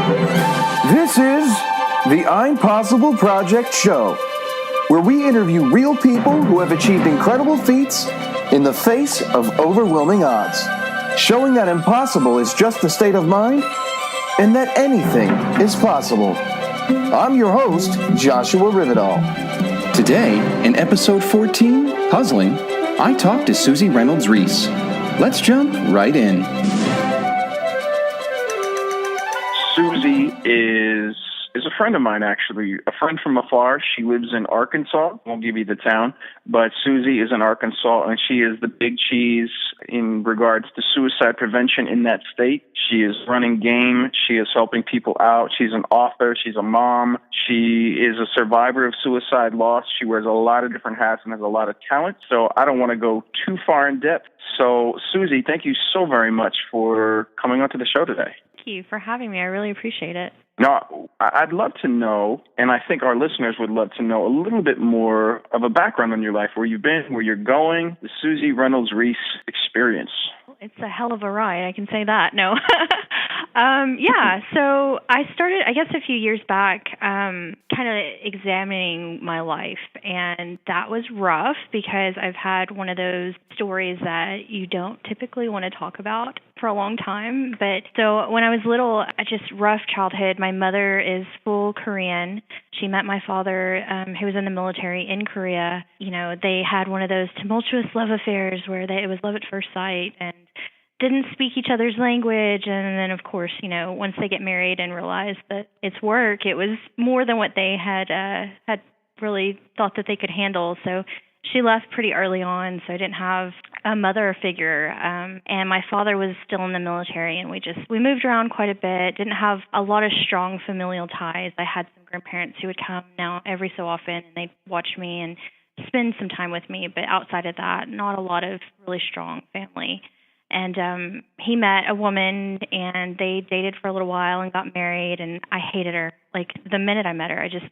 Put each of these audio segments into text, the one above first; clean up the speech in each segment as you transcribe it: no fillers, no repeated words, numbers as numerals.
This is the I'm Possible Project show, where we interview real people who have achieved incredible feats in the face of overwhelming odds, showing that impossible is just a state of mind and that anything is possible. I'm your host, Joshua Rivedal. Today, in episode 14, Puzzling, I talked to Susie Reynolds Reece. Let's jump right in. Susie is a friend of mine, actually, a friend from afar. She lives in Arkansas. I won't give you the town, but Susie is in Arkansas, and she is the big cheese in regards to suicide prevention in that state. She is running game. She is helping people out. She's an author. She's a mom. She is a survivor of suicide loss. She wears a lot of different hats and has a lot of talent, so I don't want to go too far in depth. So, Susie, thank you so very much for coming onto the show today. Thank you for having me. I really appreciate it. Now, I'd love to know, and I think our listeners would love to know a little bit more of a background on your life, where you've been, where you're going, the Susie Reynolds Reece experience. It's a hell of a ride, I can say that. No. So I started, I guess, a few years back, kind of examining my life, and that was rough because I've had one of those stories that you don't typically want to talk about for a long time. But so when I was little, just rough childhood. My mother is full Korean. She met my father, who was in the military in Korea. You know, they had one of those tumultuous love affairs where it was love at first sight, and didn't speak each other's language. And then, of course, you know, once they get married and realize that it's work, it was more than what they had really thought that they could handle. So she left pretty early on, so I didn't have a mother figure. And my father was still in the military, and we moved around quite a bit, didn't have a lot of strong familial ties. I had some grandparents who would come now every so often, and they'd watch me and spend some time with me. But outside of that, not a lot of really strong family. And he met a woman, and they dated for a little while and got married, and I hated her. Like, the minute I met her, I just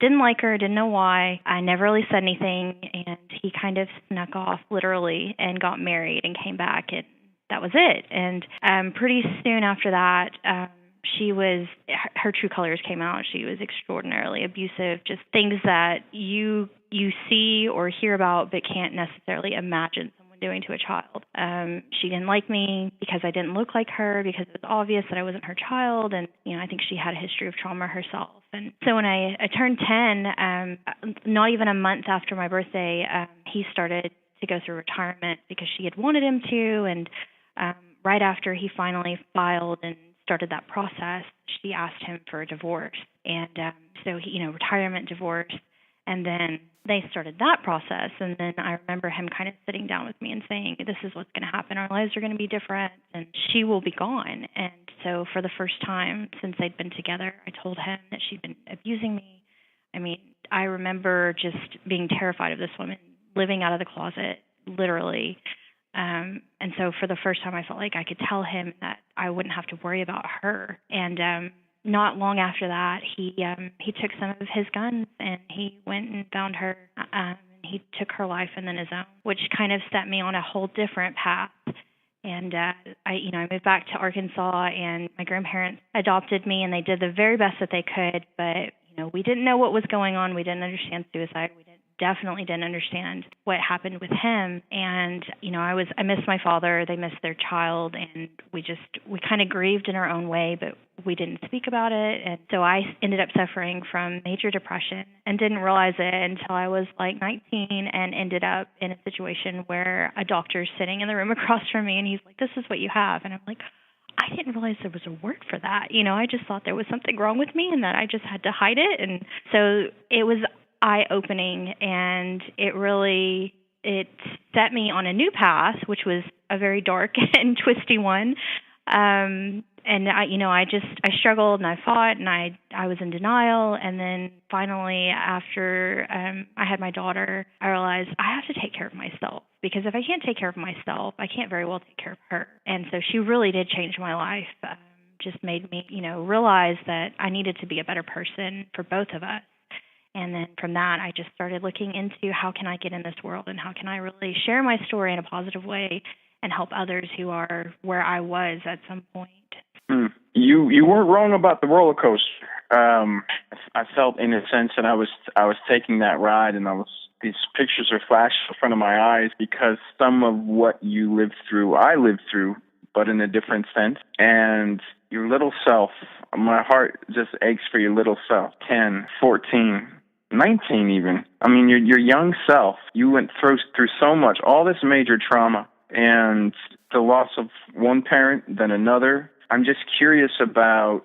didn't like her, didn't know why. I never really said anything, and he kind of snuck off, literally, and got married and came back, and that was it. And pretty soon after that, her true colors came out. She was extraordinarily abusive, just things that you see or hear about but can't necessarily imagine doing to a child. She didn't like me because I didn't look like her, because it was obvious that I wasn't her child, and I think she had a history of trauma herself. And so when I turned 10, not even a month after my birthday, he started to go through retirement because she had wanted him to, and right after he finally filed and started that process, she asked him for a divorce. And so he, retirement, divorce, and then they started that process. And then I remember him kind of sitting down with me and saying, this is what's going to happen. Our lives are going to be different, and she will be gone. And so for the first time since they'd been together, I told him that she'd been abusing me. I mean, I remember just being terrified of this woman living out of the closet, literally. And so for the first time, I felt like I could tell him that I wouldn't have to worry about her. And not long after that, he took some of his guns and he went and found her. He took her life and then his own, which kind of set me on a whole different path. And I moved back to Arkansas, and my grandparents adopted me, and they did the very best that they could. But we didn't know what was going on. We didn't understand suicide. We definitely didn't understand what happened with him. And I missed my father. They missed their child, and we kind of grieved in our own way, but we didn't speak about it. And so I ended up suffering from major depression and didn't realize it until I was like 19, and ended up in a situation where a doctor's sitting in the room across from me, and he's like, "This is what you have." And I'm like, I didn't realize there was a word for that. I just thought there was something wrong with me and that I just had to hide it. And so it was eye-opening, and it set me on a new path, which was a very dark and twisty one. And I struggled, and I fought, and I was in denial. And then finally, after I had my daughter, I realized I have to take care of myself, because if I can't take care of myself, I can't very well take care of her. And so she really did change my life. Just made me, realize that I needed to be a better person for both of us. And then from that, I just started looking into how can I get in this world, and how can I really share my story in a positive way and help others who are where I was at some point. You weren't wrong about the roller coaster. I felt in a sense that I was taking that ride, and these pictures are flashing in front of my eyes because some of what you lived through, I lived through, but in a different sense. And your little self, my heart just aches for your little self, 10, 14, 19 even. I mean, your young self, you went through so much, all this major trauma, and the loss of one parent, then another. I'm just curious about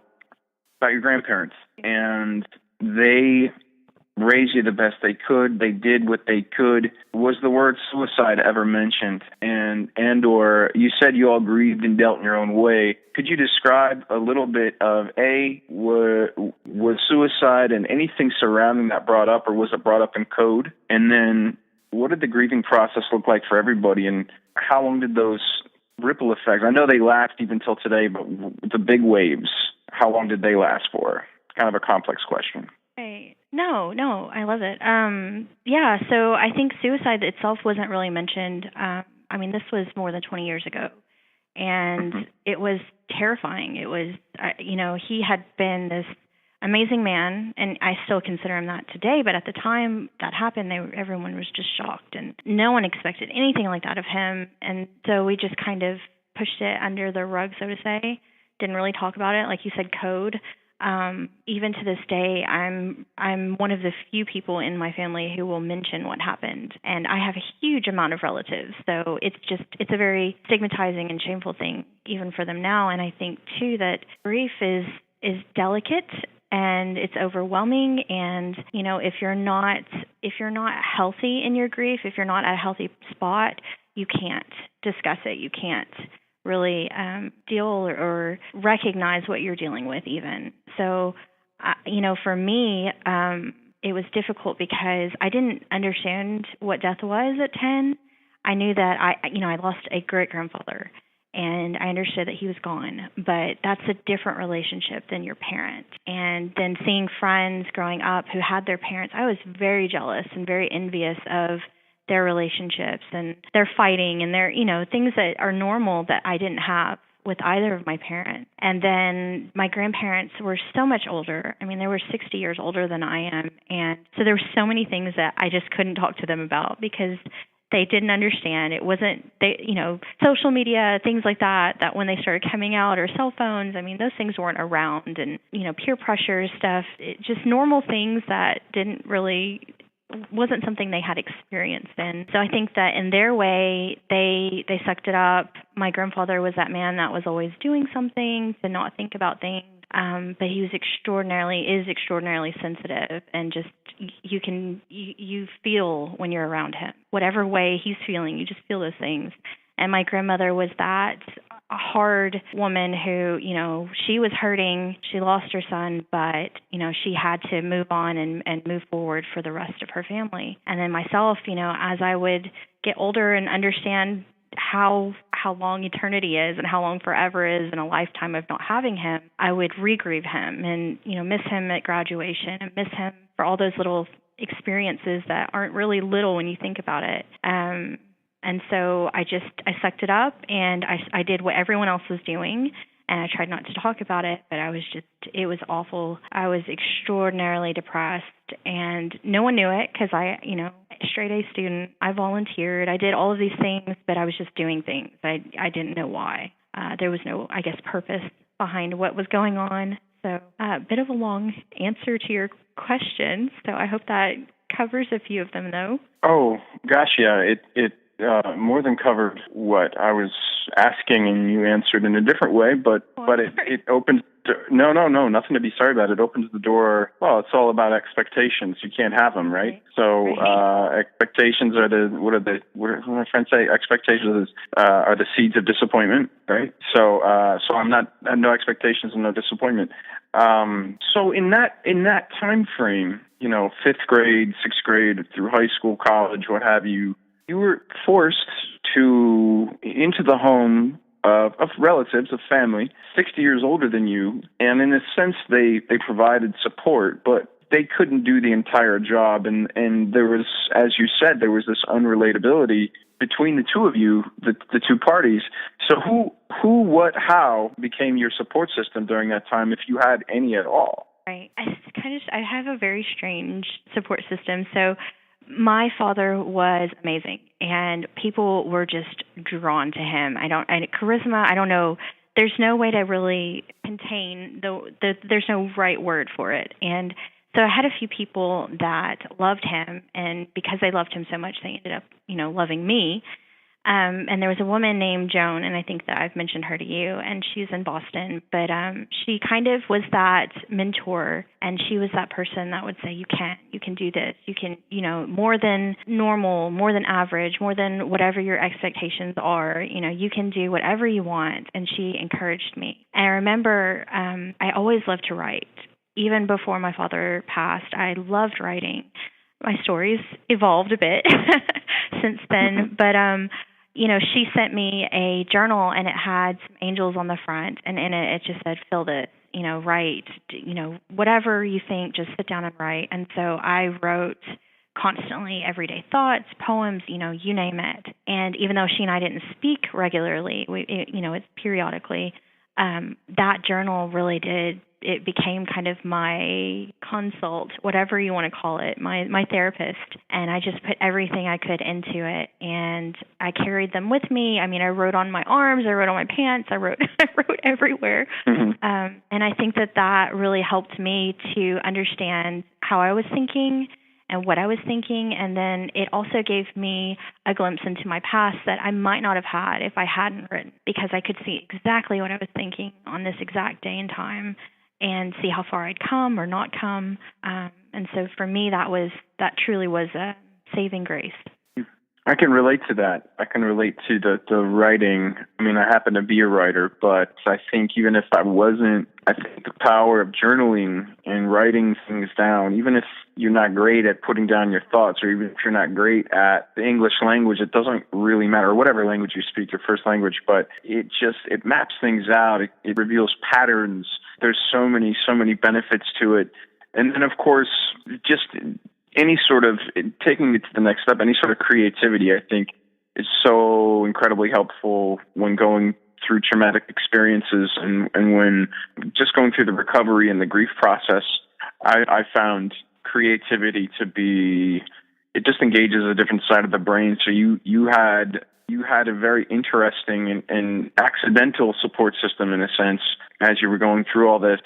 your grandparents, and they raised you the best they could. They did what they could. Was the word suicide ever mentioned? And or you said you all grieved and dealt in your own way. Could you describe a little bit of was suicide and anything surrounding that brought up, or was it brought up in code? And then what did the grieving process look like for everybody, and how long did those ripple effects? I know they last even till today, but the big waves, how long did they last for? Kind of a complex question. Right. No, I love it. Yeah, so I think suicide itself wasn't really mentioned. I mean, this was more than 20 years ago, and it was terrifying. It was, he had been this amazing man, and I still consider him that today, but at the time that happened, everyone was just shocked, and no one expected anything like that of him, and so we just kind of pushed it under the rug, so to say. Didn't really talk about it, like you said, code. Even to this day, I'm one of the few people in my family who will mention what happened, and I have a huge amount of relatives, so it's a very stigmatizing and shameful thing even for them now. And I think too that grief is delicate and it's overwhelming, and if you're not healthy in your grief, if you're not at a healthy spot, you can't discuss it, you can't really deal or recognize what you're dealing with even. So, for me, it was difficult because I didn't understand what death was at 10. I knew that I lost a great-grandfather, and I understood that he was gone, but that's a different relationship than your parent. And then seeing friends growing up who had their parents, I was very jealous and very envious of their relationships and their fighting and their, things that are normal that I didn't have with either of my parents. And then my grandparents were so much older. I mean, they were 60 years older than I am. And so there were so many things that I just couldn't talk to them about because they didn't understand. It wasn't, social media, things like that when they started coming out, or cell phones, I mean, those things weren't around. And, peer pressure stuff, just normal things that wasn't something they had experienced in. So I think that in their way, they sucked it up. My grandfather was that man that was always doing something to not think about things. But he was extraordinarily sensitive, and just you feel when you're around him. Whatever way he's feeling, you just feel those things. And my grandmother was that hard woman who, she was hurting. She lost her son, but, she had to move on and move forward for the rest of her family. And then myself, as I would get older and understand how long eternity is and how long forever is in a lifetime of not having him, I would re-grieve him and, miss him at graduation and miss him for all those little experiences that aren't really little when you think about it. And so I sucked it up, and I did what everyone else was doing, and I tried not to talk about it, but it was awful. I was extraordinarily depressed, and no one knew it because straight A student, I volunteered, I did all of these things, but I was just doing things. I didn't know why. There was no, purpose behind what was going on. So a bit of a long answer to your question, so I hope that covers a few of them, though. Oh, gosh, yeah, it more than covered what I was asking, and you answered in a different way, but it opens no, nothing to be sorry about. It opens the door. Well, it's all about expectations. You can't have them, right? So expectations are what do my friends say? Expectations are the seeds of disappointment, right? So I'm no expectations and no disappointment. So in that time frame, 5th grade, 6th grade, through high school, college, what have you, you were forced into the home of relatives, of family, 60 years older than you, and in a sense they provided support, but they couldn't do the entire job, and there was, as you said, there was this unrelatability between the two of you, the two parties. So who, what, how became your support system during that time, if you had any at all? Right. I have a very strange support system. So my father was amazing, and people were just drawn to him. Charisma, I don't know. There's no way to really contain there's no right word for it. And so I had a few people that loved him, and because they loved him so much, they ended up, loving me. And there was a woman named Joan, and I think that I've mentioned her to you, and she's in Boston. But she kind of was that mentor, and she was that person that would say, you can do this. You can, more than normal, more than average, more than whatever your expectations are, you can do whatever you want. And she encouraged me. And I remember I always loved to write. Even before my father passed, I loved writing. My stories evolved a bit since then, but she sent me a journal, and it had some angels on the front, and in it just said, fill this, write, whatever you think, just sit down and write. And so I wrote constantly, everyday thoughts, poems, you name it. And even though she and I didn't speak regularly, it's periodically, that journal really did. It became kind of my consult, whatever you want to call it, my therapist. And I just put everything I could into it, and I carried them with me. I mean, I wrote on my arms, I wrote on my pants, I wrote everywhere. Mm-hmm. And I think that really helped me to understand how I was thinking and what I was thinking. And then it also gave me a glimpse into my past that I might not have had if I hadn't written, because I could see exactly what I was thinking on this exact day and time, and see how far I'd come or not come. And so for me, that truly was a saving grace. I can relate to that. I can relate to the writing. I mean, I happen to be a writer, but I think even if I wasn't, I think the power of journaling and writing things down, even if you're not great at putting down your thoughts, or even if you're not great at the English language, it doesn't really matter, or whatever language you speak, your first language, but it maps things out. It reveals patterns. There's so many benefits to it. And then, of course, just any sort of taking it to the next step, any sort of creativity, I think, is so incredibly helpful when going through traumatic experiences and when just going through the recovery and the grief process. I found creativity to be, it just engages a different side of the brain. So you had a very interesting and accidental support system, in a sense, as you were going through all this.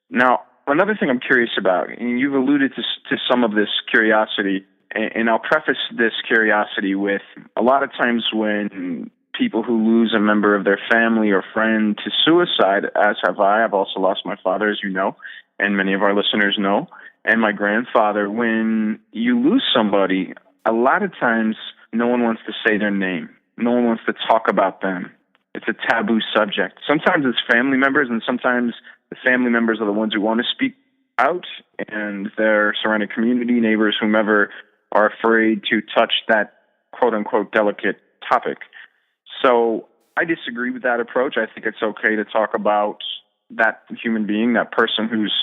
Now, another thing I'm curious about, and you've alluded to some of this curiosity, and I'll preface this curiosity with, a lot of times when people who lose a member of their family or friend to suicide, as have I, I've also lost my father, as you know, and many of our listeners know, and my grandfather. When you lose somebody, a lot of times no one wants to say their name. No one wants to talk about them. It's a taboo subject. Sometimes it's family members, and sometimes the family members are the ones who want to speak out, and their surrounding community, neighbors, whomever, are afraid to touch that quote-unquote delicate topic. So I disagree with that approach. I think it's okay to talk about that human being, that person who's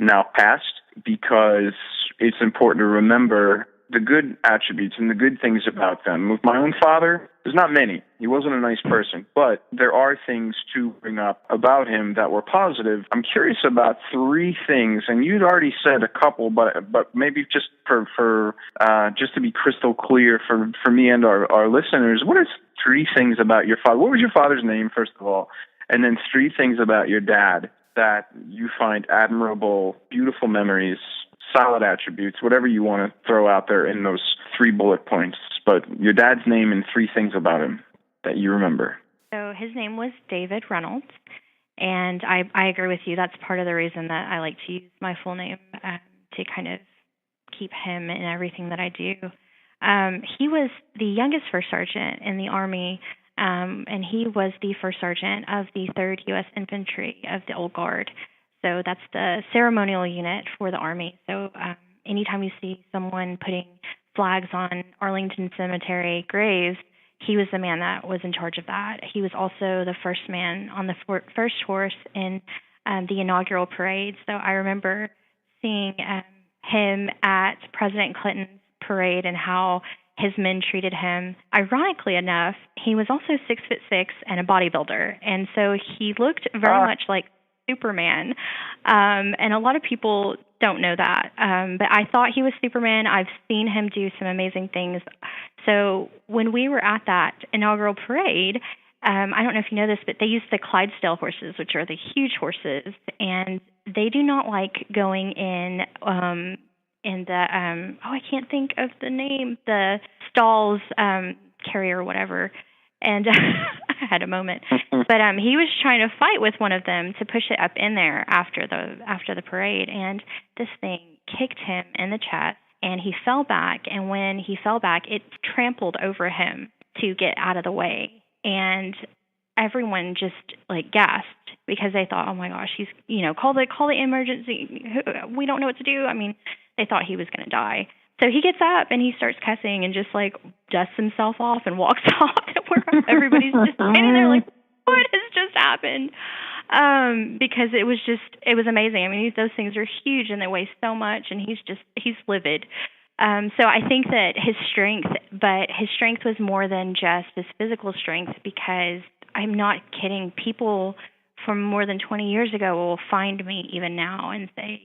now passed, because it's important to remember the good attributes and the good things about them. With my own father, there's not many. He wasn't a nice person, but there are things to bring up about him that were positive. I'm curious about three things, and you'd already said a couple, but maybe just for just to be crystal clear for me and our listeners, what are three things about your father? What was your father's name, first of all? And then three things about your dad that you find admirable, beautiful memories, solid attributes, whatever you want to throw out there in those 3 bullet points. But your dad's name and 3 things about him that you remember. So his name was David Reynolds, and I agree with you. That's part of the reason that I like to use my full name to kind of keep him in everything that I do. He was the youngest first sergeant in the Army, and he was the first sergeant of the 3rd U.S. Infantry of the Old Guard. So that's the ceremonial unit for the Army. So anytime you see someone putting flags on Arlington Cemetery graves, he was the man that was in charge of that. He was also the first man on the first horse in the inaugural parade. So I remember seeing him at President Clinton's parade and how his men treated him. Ironically enough, he was also 6'6" and a bodybuilder, and so he looked very much like Superman. And a lot of people don't know that, but I thought he was Superman. I've seen him do some amazing things. So when we were at that inaugural parade, I don't know if you know this, but they use the Clydesdale horses, which are the huge horses, and they do not like going in the I can't think of the name, the stalls carrier or whatever. And I had a moment, but he was trying to fight with one of them to push it up in there after the parade, and this thing kicked him in the chest, and he fell back. And when he fell back, it trampled over him to get out of the way, and everyone just like gasped because they thought, oh my gosh, he's call the emergency. We don't know what to do. I mean, they thought he was going to die. So he gets up and he starts cussing and just like dusts himself off and walks off. Where everybody's just standing there like, what has just happened? Because it was amazing. I mean, those things are huge and they weigh so much, and he's livid. So I think that his strength was more than just his physical strength, because I'm not kidding. People from more than 20 years ago will find me even now and say,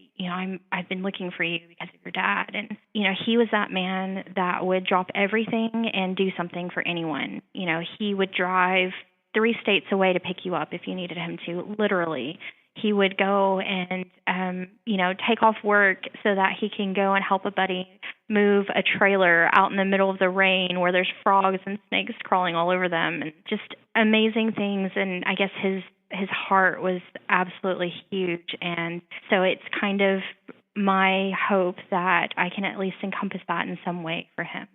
I've been looking for you because of your dad. And, he was that man that would drop everything and do something for anyone. He would drive 3 states away to pick you up if you needed him to, literally. He would go and, take off work so that he can go and help a buddy move a trailer out in the middle of the rain where there's frogs and snakes crawling all over them, and just amazing things. And I guess his heart was absolutely huge. And so it's kind of my hope that I can at least encompass that in some way for him.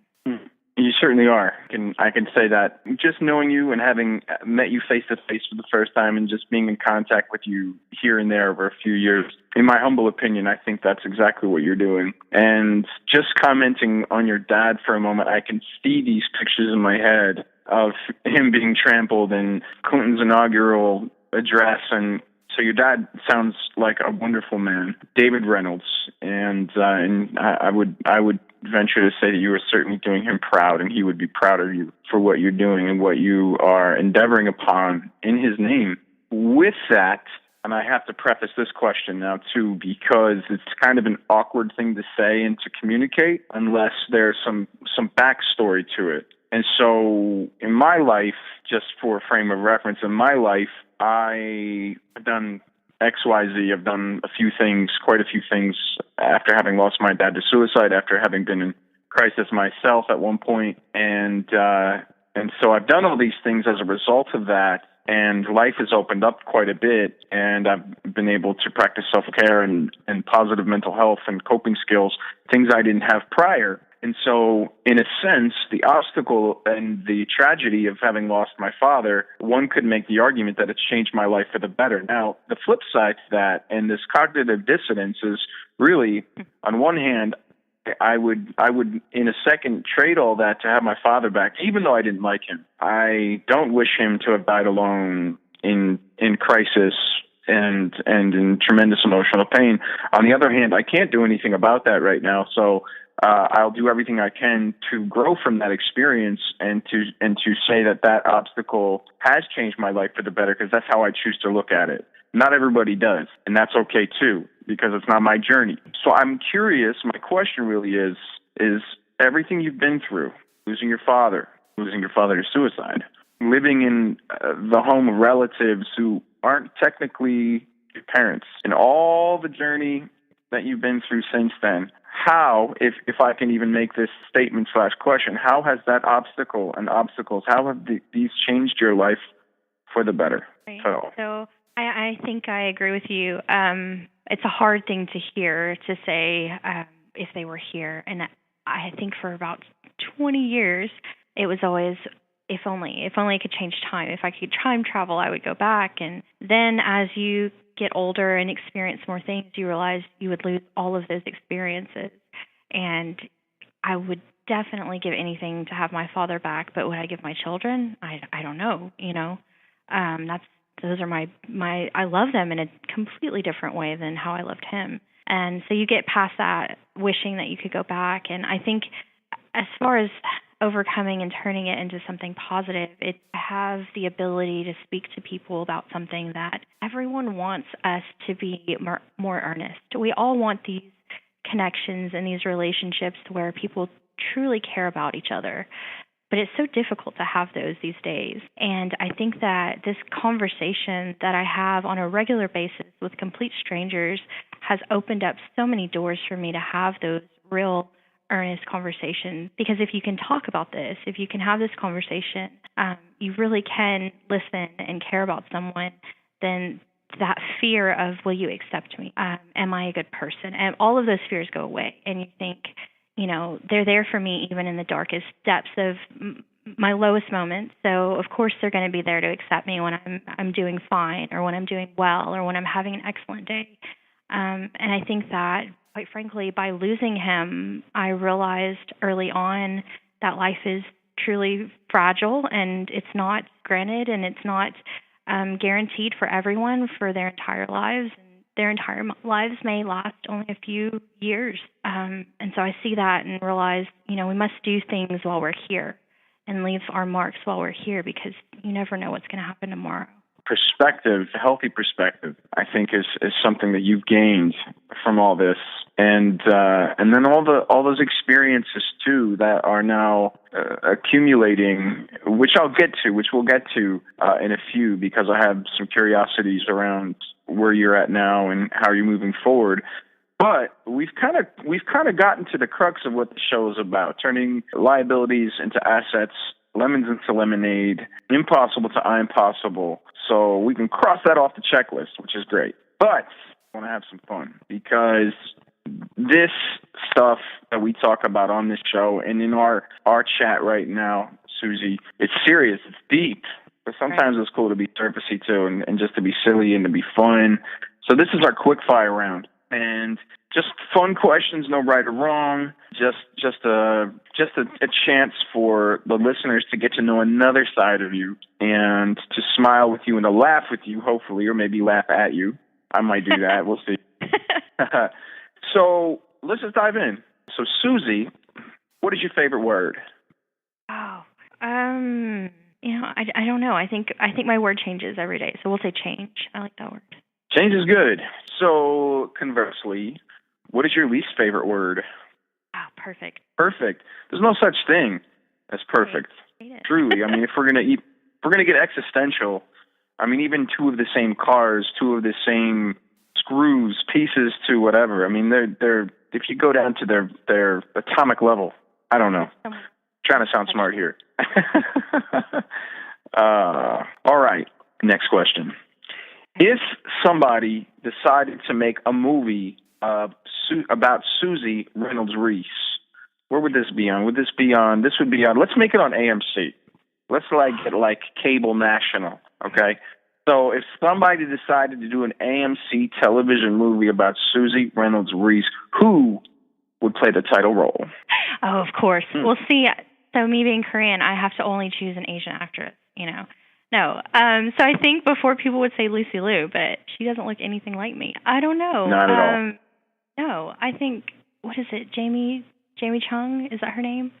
You certainly are. I can say that just knowing you and having met you face to face for the first time and just being in contact with you here and there over a few years, in my humble opinion, I think that's exactly what you're doing. And just commenting on your dad for a moment, I can see these pictures in my head of him being trampled in Clinton's inaugural address. And so your dad sounds like a wonderful man, David Reynolds, and I would venture to say that you are certainly doing him proud, and he would be proud of you for what you're doing and what you are endeavoring upon in his name. With that, and I have to preface this question now too, because it's kind of an awkward thing to say and to communicate unless there's some backstory to it. And so in my life, just for a frame of reference, in my life, I have done XYZ. I've done quite a few things after having lost my dad to suicide, after having been in crisis myself at one point. And so I've done all these things as a result of that. And life has opened up quite a bit, and I've been able to practice self-care and positive mental health and coping skills, things I didn't have prior. And so, in a sense, the obstacle and the tragedy of having lost my father, one could make the argument that it's changed my life for the better. Now, the flip side to that, and this cognitive dissonance, is really, on one hand, I would in a second trade all that to have my father back, even though I didn't like him. I don't wish him to have died alone in crisis and in tremendous emotional pain. On the other hand, I can't do anything about that right now, so I'll do everything I can to grow from that experience and to say that obstacle has changed my life for the better, because that's how I choose to look at it. Not everybody does, and that's okay too, because it's not my journey. So I'm curious, my question really is everything you've been through, losing your father to suicide, living in the home of relatives who aren't technically your parents, and all the journey that you've been through since then, how, if I can even make this statement / question, how has that obstacles, how have these changed your life for the better? Right. So I think I agree with you. It's a hard thing to hear, to say if they were here. And I think for about 20 years, it was always, if only I could change time. If I could time travel, I would go back. And then as you get older and experience more things, you realize you would lose all of those experiences. And I would definitely give anything to have my father back, but would I give my children? I don't know, those are my I love them in a completely different way than how I loved him. And so you get past that wishing that you could go back. And I think as far as overcoming and turning it into something positive. It have the ability to speak to people about something that everyone wants us to be more earnest. We all want these connections and these relationships where people truly care about each other. But it's so difficult to have those these days. And I think that this conversation that I have on a regular basis with complete strangers has opened up so many doors for me to have those real earnest conversations. Because if you can talk about this, if you can have this conversation, you really can listen and care about someone, then that fear of, will you accept me? Am I a good person? And all of those fears go away. And you think, they're there for me even in the darkest depths of my lowest moments. So, of course, they're going to be there to accept me when I'm doing fine or when I'm doing well or when I'm having an excellent day. And I think that, quite frankly, by losing him, I realized early on that life is truly fragile and it's not granted and it's not guaranteed for everyone for their entire lives. Their entire lives may last only a few years. And so I see that and realize, we must do things while we're here and leave our marks while we're here because you never know what's going to happen tomorrow. Perspective, healthy perspective, I think is something that you've gained from all this. And then all those experiences too that are now accumulating, which we'll get to in a few, because I have some curiosities around where you're at now and how you're moving forward. But we've kind of gotten to the crux of what the show is about: turning liabilities into assets, lemons into lemonade, impossible to impossible. So we can cross that off the checklist, which is great. But I want to have some fun, because this stuff that we talk about on this show and in our chat right now, Susie, it's serious, it's deep. But sometimes It's cool to be surfacey too, and just to be silly and to be fun. So this is our quick fire round, and just fun questions, no right or wrong. Just a chance for the listeners to get to know another side of you and to smile with you and to laugh with you, hopefully, or maybe laugh at you. I might do that. We'll see. So let's just dive in. So Susie, what is your favorite word? I don't know. I think my word changes every day. So we'll say change. I like that word. Change is good. So conversely, what is your least favorite word? Perfect. Perfect. There's no such thing as perfect. Truly. I mean, if we're gonna get existential, I mean, even two of the same cars, two of the same screws, pieces to whatever. I mean, they're if you go down to their atomic level, I don't know. I'm trying to sound smart here. All right. Next question. If somebody decided to make a movie about Susie Reynolds Reece, where would this be on? This would be on, let's make it on AMC. Let's get cable national, okay? So if somebody decided to do an AMC television movie about Susie Reynolds Reece, who would play the title role? Oh, of course. Well, see, so me being Korean, I have to only choose an Asian actress, No. So I think before people would say Lucy Liu, but she doesn't look anything like me. I don't know. Not at all. No, I think, what is it, Jamie Chung? Is that her name?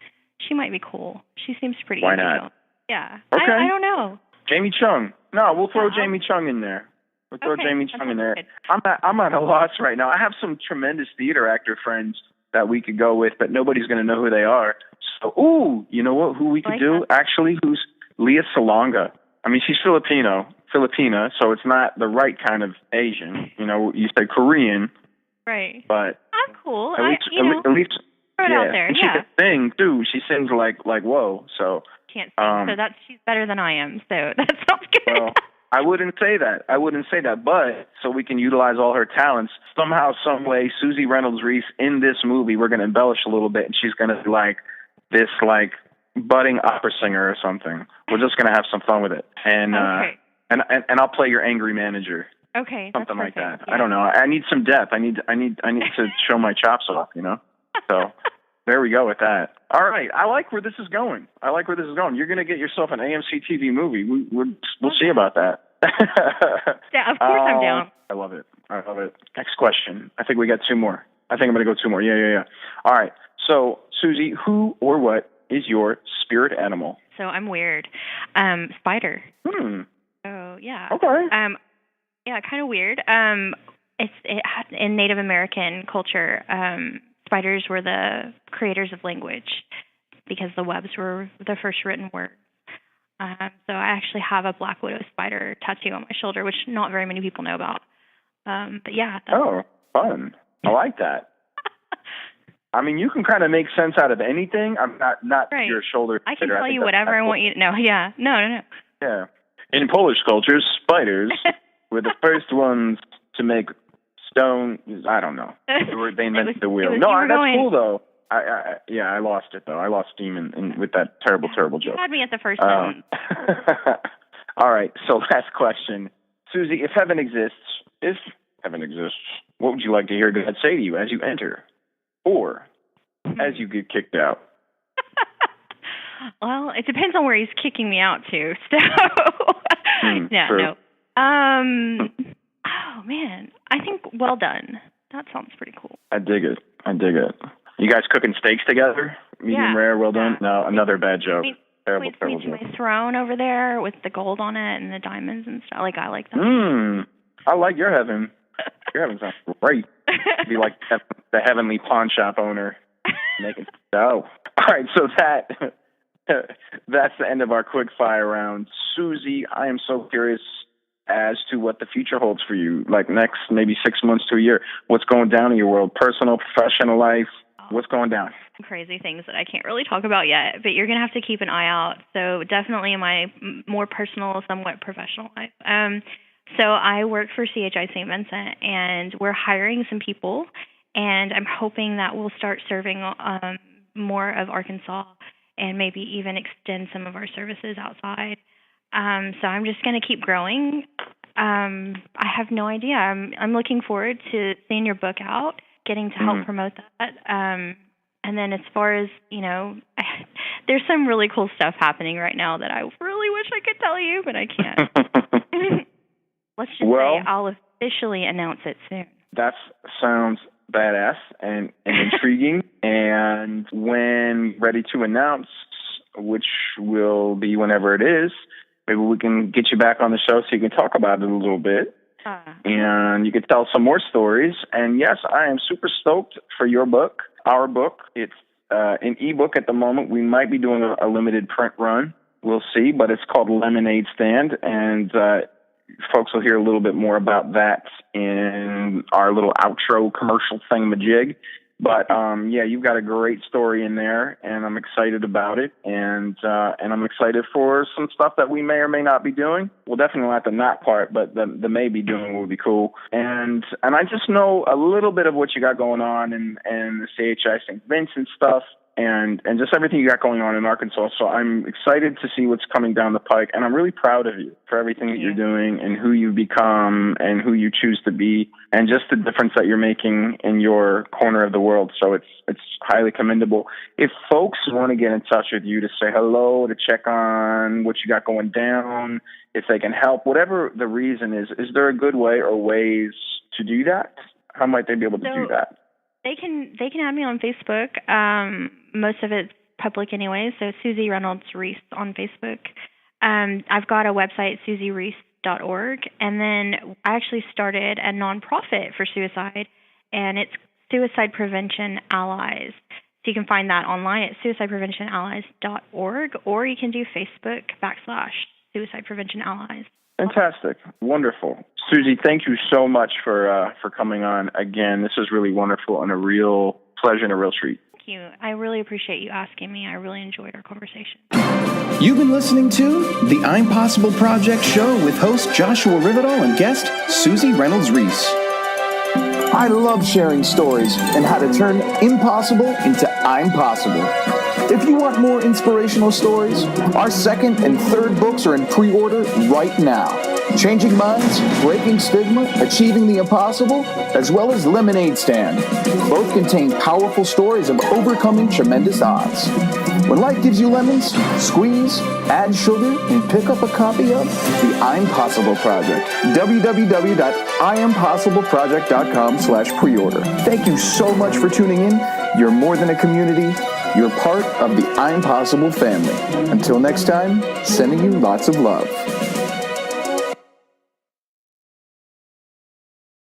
She might be cool. She seems pretty. Why not? Yeah. Okay. I don't know. Jamie Chung. No, we'll throw Jamie Chung in there. We'll throw Jamie Chung in there. Good. I'm at a loss right now. I have some tremendous theater actor friends that we could go with, but nobody's going to know who they are. So, you know what? Who we could do? That. Actually, who's Lea Salonga? I mean, she's Filipina, so it's not the right kind of Asian. You said Korean. Right. But I'm cool. At least, throw it out there. And she can sing too. She sings like whoa. So can't sing. So she's better than I am. So that sounds good. Well, I wouldn't say that. But so we can utilize all her talents somehow, some way. Susie Reynolds Reece in this movie, we're going to embellish a little bit, and she's going to be like this budding opera singer or something. We're just going to have some fun with it, and I'll play your angry manager. Okay, something like that. Yeah. I don't know. I need some depth. I need to show my chops off. So there we go with that. All right. I like where this is going. You're going to get yourself an AMC TV movie. We'll see about that. Yeah, of course I'm down. I love it. Next question. I think we got two more. I think I'm going to go two more. Yeah. All right. So, Susie, who or what is your spirit animal? So I'm weird. Spider. So yeah. Okay. Yeah, kind of weird. In Native American culture, spiders were the creators of language because the webs were the first written word. So I actually have a black widow spider tattoo on my shoulder, which not very many people know about. But yeah. Fun. I like that. I mean, you can kind of make sense out of anything. I'm not right. Your shoulder. I can tell you whatever I want you to know. Yeah. No. Yeah. In Polish cultures, spiders were the first ones to make stone. I don't know. They invented the wheel. That's cool though. I lost it though. I lost steam with that terrible joke. You had me at the first one. All right. So last question, Susie. If heaven exists, what would you like to hear God say to you as you enter, or as you get kicked out? Well, it depends on where he's kicking me out to. So, no. Oh man, I think well done. That sounds pretty cool. I dig it. You guys cooking steaks together? Medium rare, well done? No, another bad joke. Terrible joke. My throne over there with the gold on it and the diamonds and stuff. Like, I like that. I like your heaven. Your heaven sounds great. Be like the heavenly pawn shop owner making dough. All right, so that's the end of our quick fire round. Susie, I am so curious as to what the future holds for you, like next maybe 6 months to a year. What's going down in your world, personal, professional life? What's going down? Crazy things that I can't really talk about yet, but you're going to have to keep an eye out. So definitely in my more personal, somewhat professional life. So I work for CHI St. Vincent, and we're hiring some people, and I'm hoping that we'll start serving more of Arkansas and maybe even extend some of our services outside. So I'm just going to keep growing. I have no idea. I'm looking forward to seeing your book out, getting to help promote that. And then as far as, there's some really cool stuff happening right now that I really wish I could tell you, but I can't. Let's just say I'll officially announce it soon. That sounds badass and intriguing. And when ready to announce, which will be whenever it is, maybe we can get you back on the show so you can talk about it a little bit. And you can tell some more stories. And yes, I am super stoked for your book, our book. It's an ebook at the moment. We might be doing a limited print run. We'll see, but it's called Lemonade Stand. And folks will hear a little bit more about that in our little outro commercial thingamajig. But you've got a great story in there, and I'm excited about it, and I'm excited for some stuff that we may or may not be doing. We'll definitely not the not part, but the may be doing will be cool. And I just know a little bit of what you got going on and the CHI St. Vincent stuff, and just everything you got going on in Arkansas. So I'm excited to see what's coming down the pike, and I'm really proud of you for everything that you're doing and who you become and who you choose to be, and just the difference that you're making in your corner of the world. So it's highly commendable. If folks want to get in touch with you to say hello, to check on what you got going down, if they can help, whatever the reason is there a good way or ways to do that? How might they be able to do that? They can add me on Facebook. Most of it's public anyway, so Susie Reynolds Reece on Facebook. I've got a website, susiereece.org, and then I actually started a nonprofit for suicide, and it's Suicide Prevention Allies. So you can find that online at suicidepreventionallies.org, or you can do Facebook /Suicide Prevention Allies. Fantastic. Wonderful. Susie, thank you so much for coming on again. This is really wonderful and a real pleasure and a real treat. Thank you. I really appreciate you asking me. I really enjoyed our conversation. You've been listening to the I'm Possible Project show with host Joshua Rivedal and guest Susie Reynolds Reece. I love sharing stories and how to turn impossible into I'm possible. If you want more inspirational stories, our second and third books are in pre-order right now. Changing Minds, Breaking Stigma, Achieving the Impossible, as well as Lemonade Stand. Both contain powerful stories of overcoming tremendous odds. When life gives you lemons, squeeze, add sugar, and pick up a copy of The I'm Possible Project. www.IamPossibleProject.com/pre-order. Thank you so much for tuning in. You're more than a community. you're part of the I'm Possible family. Until next time, sending you lots of love.